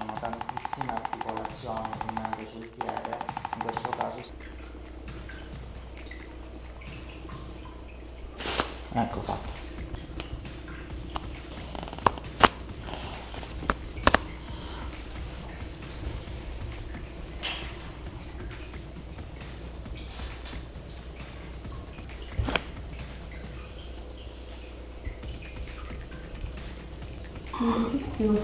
sono tantissime articolazioni, quindi anche sul piede, in questo caso. Ecco fatto. Tantissimo.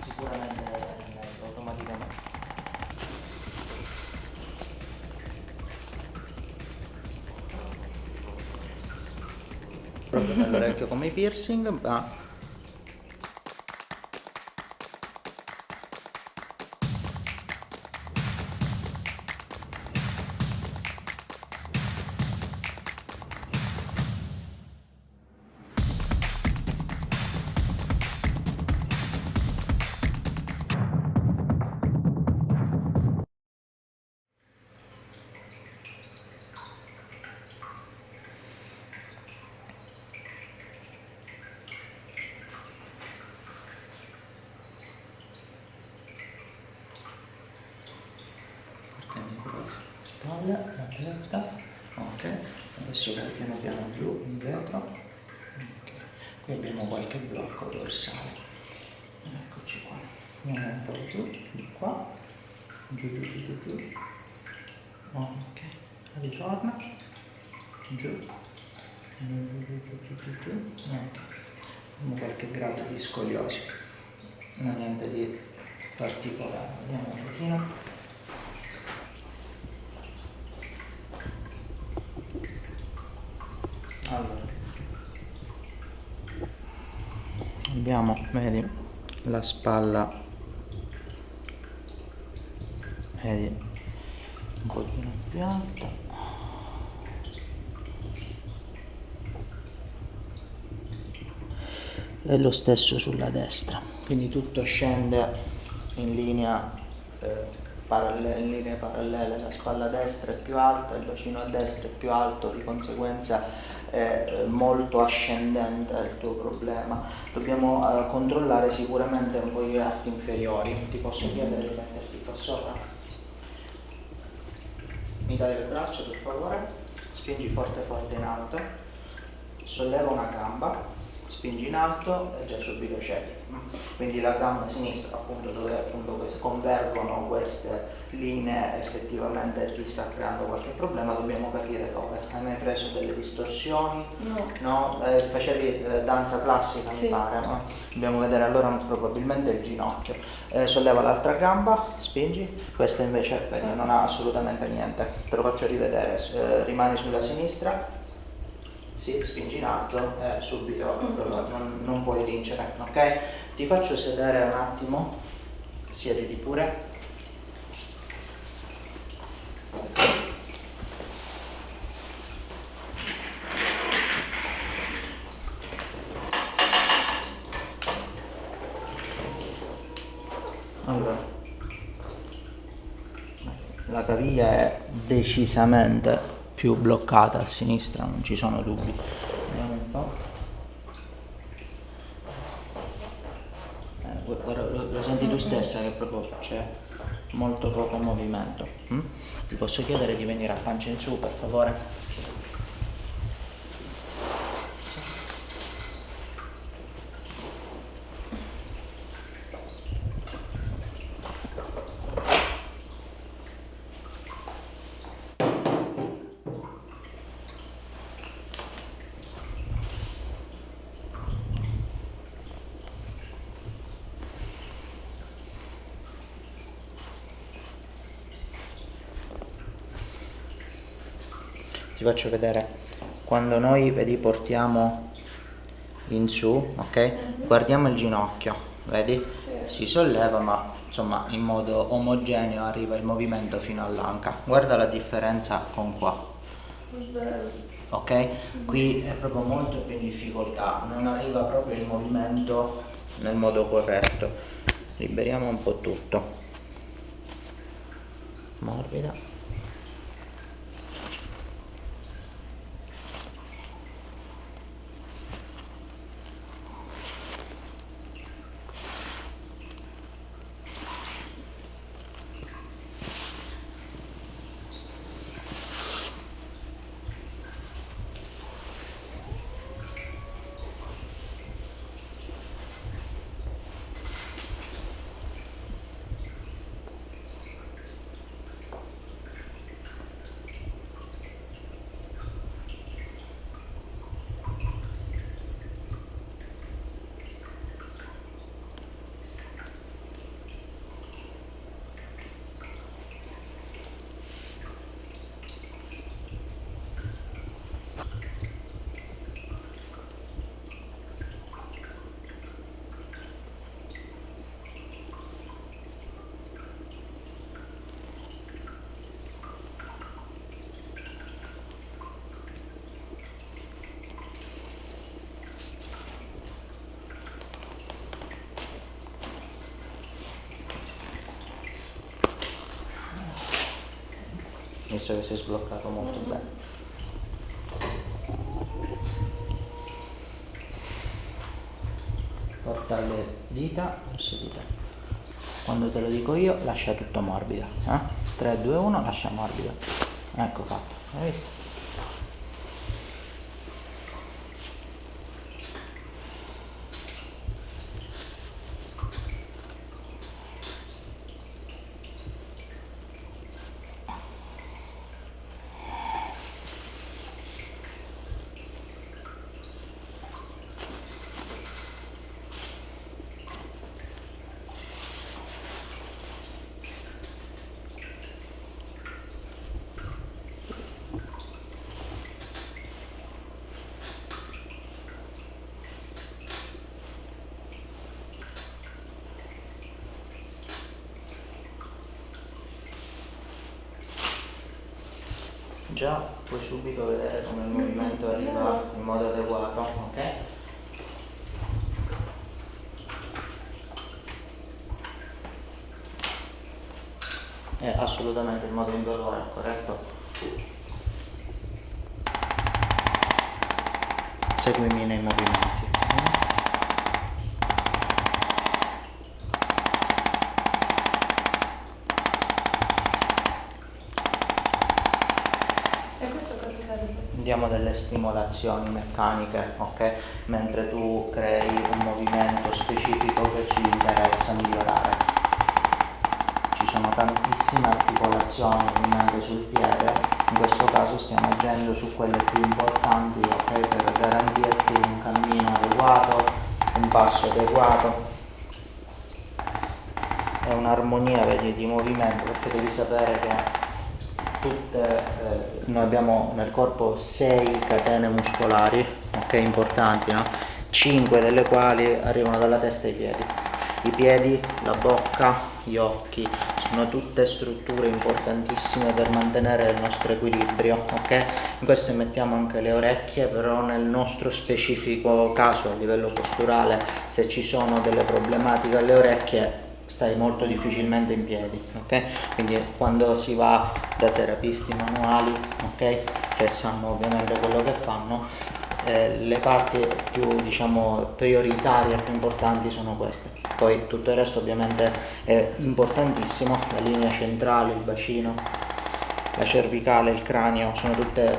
Sicuramente automaticamente. Proprio nell'orecchio come i piercing, ma spalle, la testa, ok, adesso piano piano giù, indietro, ok, qui abbiamo qualche blocco dorsale, eccoci qua, andiamo un po' giù, di qua, giù, giù, giù, giù, giù, ok, ritorna, giù, giù, giù, giù, giù, giù, giù, ok, abbiamo qualche grado di scoliosi, ma niente di particolare, vediamo un pochino. Allora, abbiamo, vedi, la spalla, vedi, un pochino più alta, e lo stesso sulla destra, quindi tutto scende in linea in linee parallele, la spalla destra è più alta, il bacino a destra è più alto, di conseguenza è molto ascendente il tuo problema. Dobbiamo controllare sicuramente un po' gli arti inferiori. Ti posso chiedere di metterti qua sopra? Mi dai le braccia per favore? Spingi forte forte in alto, solleva una gamba, spingi in alto e già subito scendi. Quindi la gamba sinistra, appunto, dove appunto convergono queste linee, effettivamente ti sta creando qualche problema, dobbiamo capire dove. Hai mai preso delle distorsioni? No? Facevi danza classica, Sì. mi pare, no? Dobbiamo vedere allora probabilmente il ginocchio. Solleva l'altra gamba, spingi, questa invece vedi, non ha assolutamente niente. Te lo faccio rivedere, rimani sulla sinistra. Sì, spingi in alto e subito non puoi vincere, ok? Ti faccio sedere un attimo, siediti pure. Allora, la caviglia è decisamente più bloccata a sinistra, non ci sono dubbi. Vediamo un po'. Guarda, lo senti tu stessa che proprio c'è molto poco movimento. Ti posso chiedere di venire a pancia in su, per favore? Ti faccio vedere, quando noi, vedi, portiamo in su, ok? Guardiamo il ginocchio, vedi? Si solleva, ma insomma in modo omogeneo arriva il movimento fino all'anca. Guarda la differenza con qua, Ok? Qui è proprio molto più in difficoltà, non arriva proprio il movimento nel modo corretto. Liberiamo un po' tutto. Morbida. Visto che si è sbloccato molto bene. Porta le dita verso di te. Quando te lo dico io, lascia tutto morbido. 3, 2, 1, lascia morbido. Ecco fatto. Hai visto? Già puoi subito vedere come il movimento arriva in modo adeguato, ok? È assolutamente il modo migliore, corretto? Seguimi nei movimenti. Diamo delle stimolazioni meccaniche, ok? Mentre tu crei un movimento specifico che ci interessa migliorare. Ci sono tantissime articolazioni movimenti sul piede, in questo caso stiamo agendo su quelle più importanti, ok? Per garantirti un cammino adeguato, un passo adeguato e un'armonia, vedi, di movimento, perché devi sapere che noi abbiamo nel corpo 6 catene muscolari, ok, importanti, no? 5 delle quali arrivano dalla testa ai piedi. I piedi, la bocca, gli occhi, sono tutte strutture importantissime per mantenere il nostro equilibrio, ok? In queste mettiamo anche le orecchie, però nel nostro specifico caso a livello posturale, se ci sono delle problematiche alle orecchie, stai molto difficilmente in piedi, ok? Quindi quando si va da terapisti manuali, ok, che sanno ovviamente quello che fanno, le parti più, diciamo, prioritarie, più importanti sono queste. Poi tutto il resto ovviamente è importantissimo, la linea centrale, il bacino, la cervicale, il cranio, sono tutte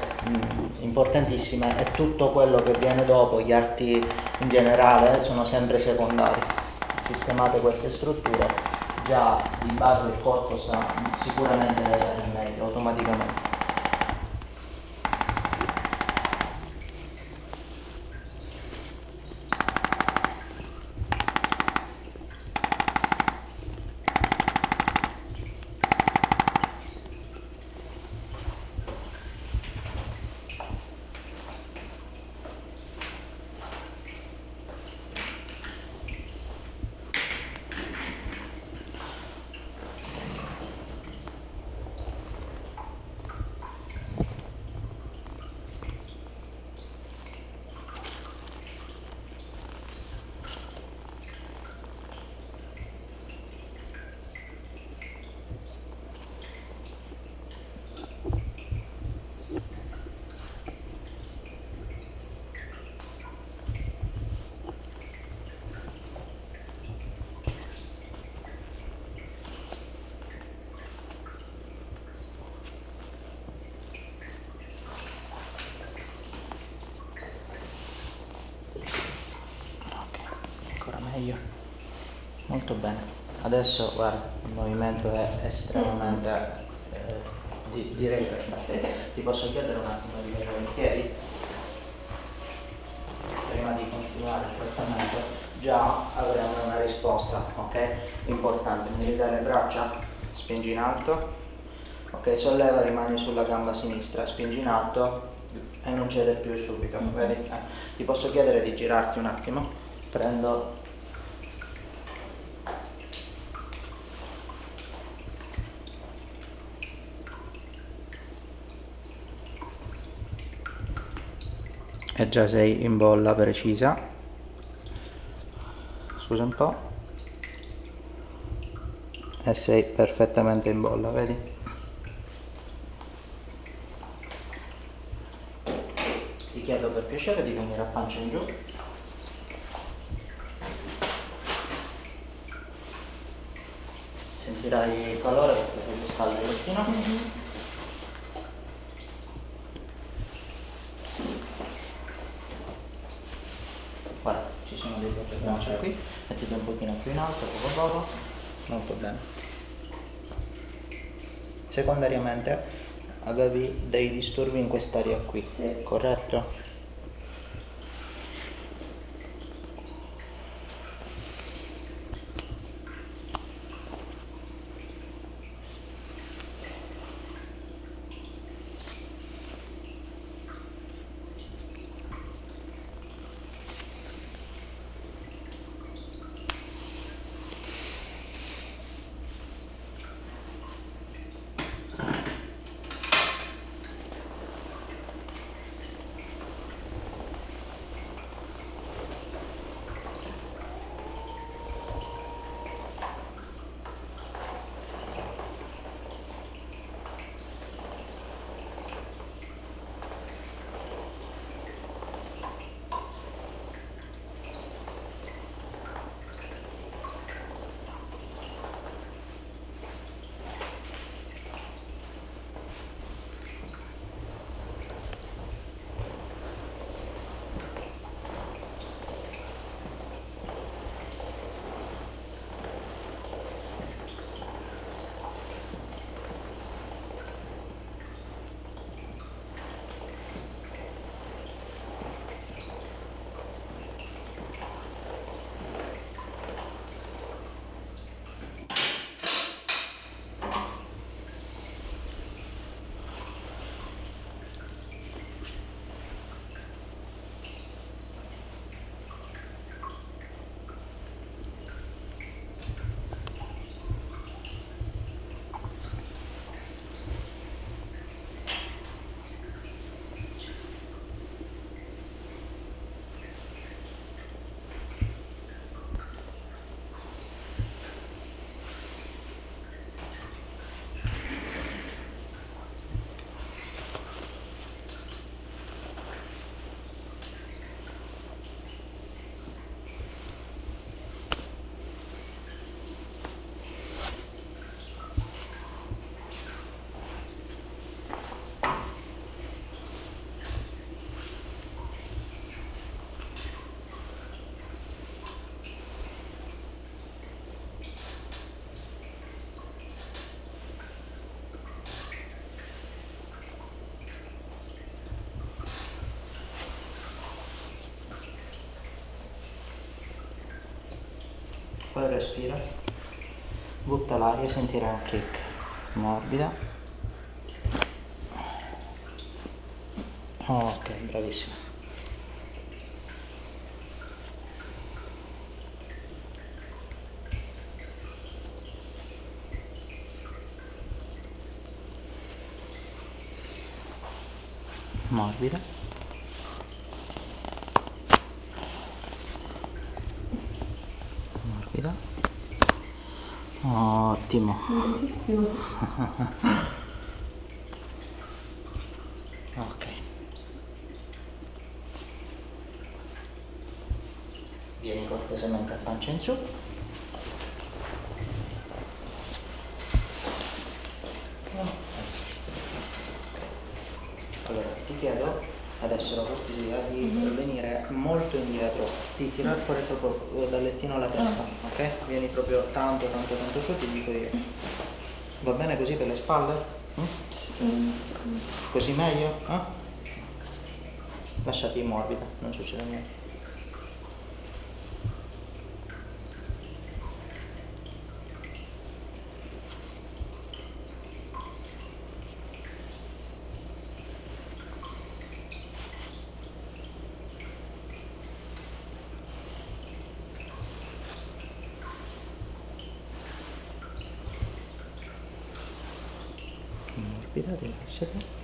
importantissime, e tutto quello che viene dopo, gli arti in generale, sono sempre secondari. Sistemate queste strutture, già di base il corpo sta sicuramente meglio, automaticamente. Molto bene. Adesso guarda, il movimento è estremamente direi perfetto. Sì. Ti posso chiedere un attimo di venire in piedi? Prima di continuare il trattamento già avremo una risposta, ok? Importante, mi dai le braccia, spingi in alto, ok, solleva, rimani sulla gamba sinistra, spingi in alto e non cede più subito, vedi? Ti posso chiedere di girarti un attimo? Prendo... E già sei in bolla precisa. Scusa un po'. E sei perfettamente in bolla, vedi? Ti chiedo per piacere di venire a pancia in giù. Sentirai il calore perché ti riscalda il lettino. Guarda, ci sono dei braccia qui, mettiti un pochino più in alto, poco poco, molto bene. Secondariamente avevi dei disturbi in quest'area qui, Sì. corretto? Fai il respiro, butta l'aria, sentirai un click morbida. Ok, bravissimo. Morbida. Morbida. Ottimo. Moltissimo. Ok. Vieni cortesemente a pancia in su. Allora, ti chiedo Adesso la cortesia di venire molto indietro, di tirare fuori proprio dal lettino la testa, ok? Vieni proprio tanto su, ti dico io. Va bene così per le spalle? Così meglio? Lasciati morbida, non succede niente. Morbida, rilassati.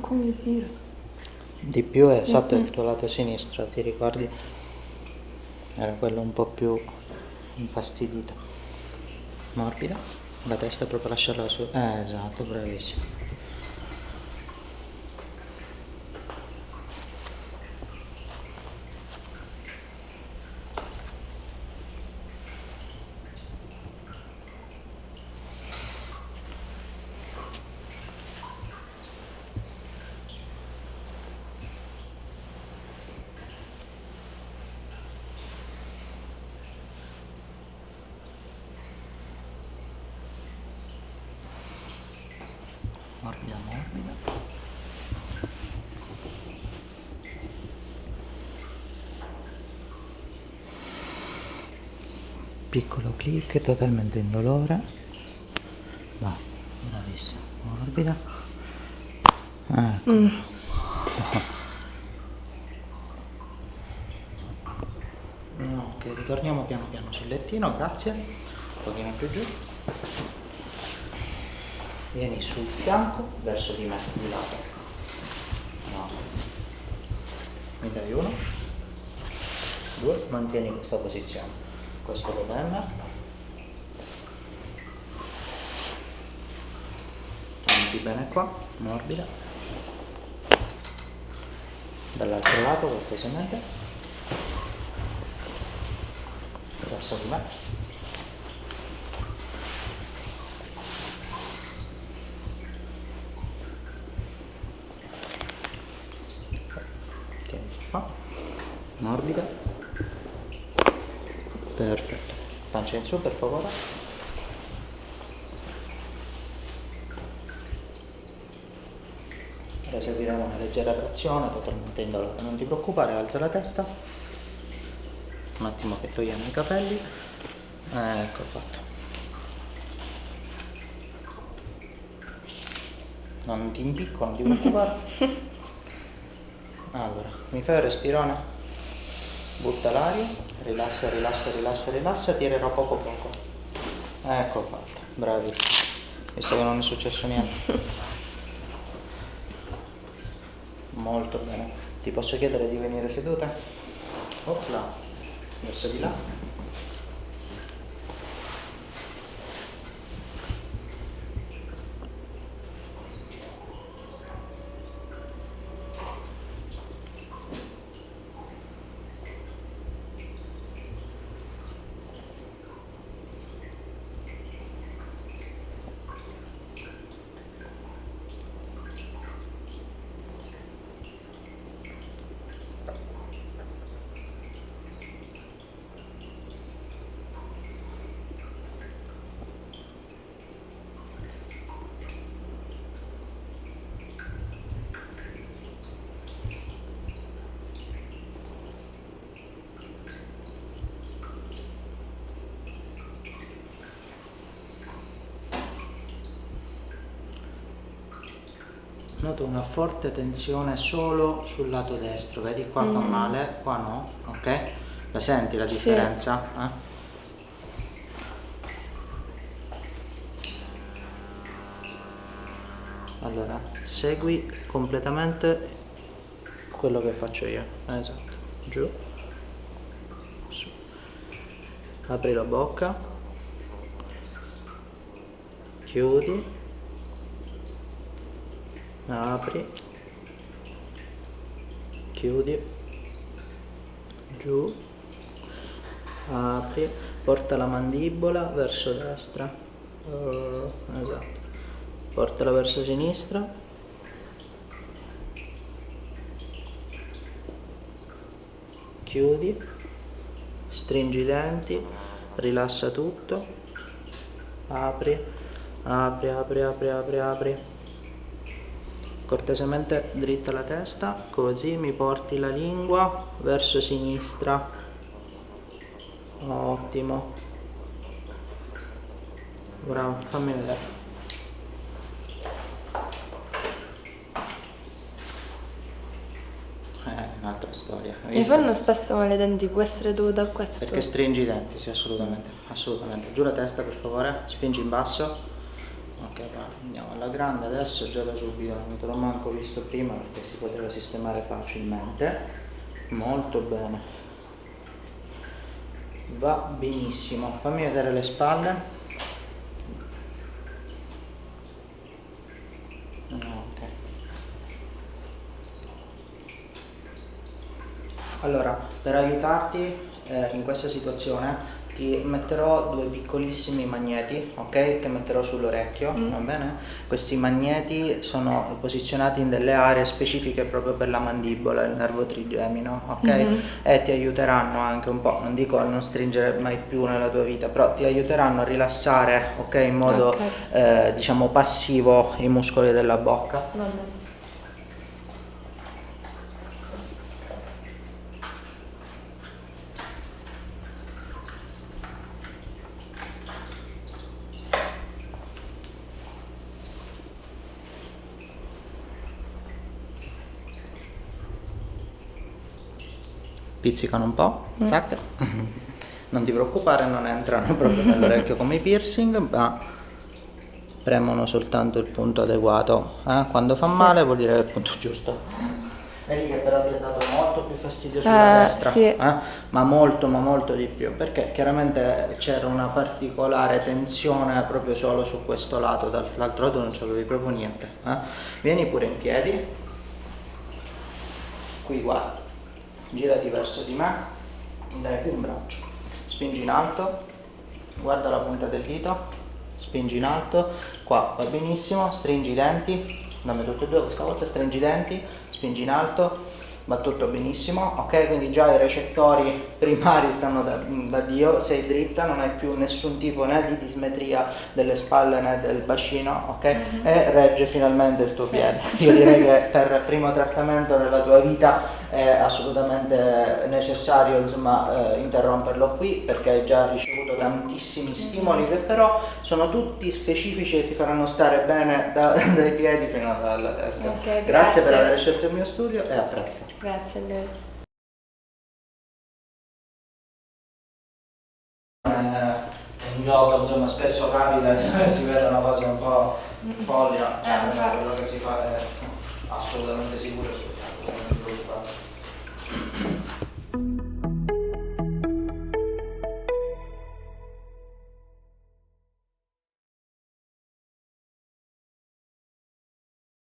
Come tira? Di più è esatto il tuo lato sinistro, ti ricordi? Era quello un po' più infastidito. Morbida, la testa proprio lasciarla su. Esatto, bravissimo. Morbida, morbida. Piccolo clic, totalmente indolore. Basta, bravissimo. Morbida. Ecco. Ok, ritorniamo piano piano sul lettino, grazie. Un pochino più giù. Vieni sul fianco verso di me, di lato. No. Mi dai 1, 2, mantieni questa posizione. Questo lo preme. Metti bene qua, morbida. Dall'altro lato cortesemente. Verso di me. Morbida, perfetto, pancia in su per favore, ora eseguiremo una leggera trazione totalmente indolore, non ti preoccupare, alza la testa, un attimo che togliamo i capelli, ecco fatto, non ti impicco, non ti preoccupare, allora, mi fai un respirone? Butta l'aria, rilassa, rilassa, rilassa, rilassa, tirerò poco poco. Ecco fatto, bravissimo. Visto che non è successo niente. Molto bene. Ti posso chiedere di venire seduta? Opla, verso di là. noto una forte tensione solo sul lato destro, vedi qua fa male, qua no, ok? La senti la differenza? Allora, segui completamente quello che faccio io, esatto, giù, su, apri la bocca, chiudi, apri, chiudi, giù, apri, porta la mandibola verso destra, esatto, portala verso sinistra, chiudi, stringi i denti, rilassa tutto, apri, apri, apri, apri, apri, apri, cortesemente dritta la testa, così mi porti la lingua verso sinistra, ottimo, bravo, fammi vedere. Un'altra storia. Mi fanno spesso male i denti, può essere dovuto a questo? Perché stringi i denti, sì, assolutamente, assolutamente. Giù la testa per favore, spingi in basso. Ok, va, andiamo alla grande adesso, già da subito, non te l'ho manco visto prima perché si poteva sistemare facilmente. Molto bene. Va benissimo, fammi vedere le spalle. Ok. Allora, per aiutarti in questa situazione ti metterò due piccolissimi magneti, ok? Che metterò sull'orecchio, va bene? Questi magneti sono posizionati in delle aree specifiche proprio per la mandibola, il nervo trigemino, ok? E ti aiuteranno anche un po', non dico a non stringere mai più nella tua vita, però ti aiuteranno a rilassare, ok? In modo diciamo passivo i muscoli della bocca. Vabbè. Pizzicano un po', zac. Non ti preoccupare, non entrano proprio nell'orecchio come i piercing, ma premono soltanto il punto adeguato. Quando fa male vuol dire che è il punto giusto. Vedi che però ti ha dato molto più fastidio sulla destra, sì. ma molto di più, perché chiaramente c'era una particolare tensione proprio solo su questo lato, dall'altro lato non c'avevi proprio niente. Vieni pure in piedi, qui guarda. Girati verso di me, dai un braccio, spingi in alto, guarda la punta del dito, spingi in alto, qua va benissimo, stringi i denti, dammi tutti e due, questa volta stringi i denti, spingi in alto, va tutto benissimo, ok? Quindi già i recettori primari stanno da Dio, sei dritta, non hai più nessun tipo né di dismetria delle spalle né del bacino, ok? E regge finalmente il tuo piede. Io direi che per primo trattamento nella tua vita è assolutamente necessario, insomma, interromperlo qui perché hai già ricevuto tantissimi stimoli che però sono tutti specifici e ti faranno stare bene dai piedi fino alla testa. Okay, grazie per aver scelto il mio studio e a presto. Grazie a lei. Un gioco, insomma, spesso capita, si vedono cose un po' folli, no? Cioè, quello che si fa è assolutamente sicuro e non ti preoccupare.